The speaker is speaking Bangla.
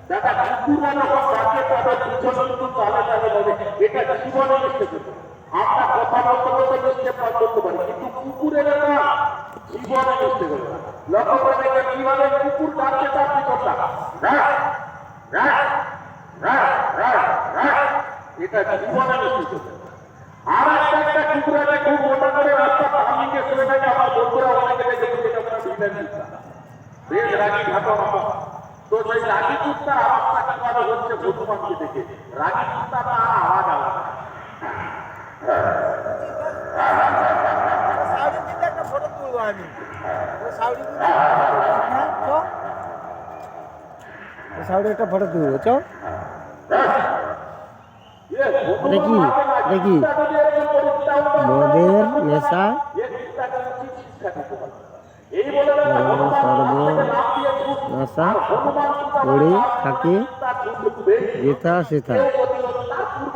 দেখা কুকুরা যখন ডাকে তাদের পিছন কিন্তু চালে চালে যাবে, এটা জীবনে নিতে হবে। আমরা কথা বলতে বলতে নিশ্চয় করতে পারি, কিন্তু কুকুরের না জীবনে নিতে হবে। লক্ষ্য করে দেখবেন কিভাবে কুকুর ডাকছে তার পিছনটা এটা জীবনে নিতে হবে। আর একটা কুকুর আছে খুব মোটা করে রাস্তা পানিকে চলে থাকে, আমার বন্ধুরা অনেকে দেখেছে যেটা বেশ রাগি ঘাটো আমার। তো সেই রাগি কুত্তার আওয়াজটা কিভাবে হচ্ছে বন্ধুবানকে দেখে, রাগি কুত্তাটা আওয়াজ আলাদা। একটা ফটো তুলবো আমি, সাউরি একটা ফটো তুলবো চ দেখি দেখি মদের নেশা সর্বনাশা করে থাকে যেথা সেথা।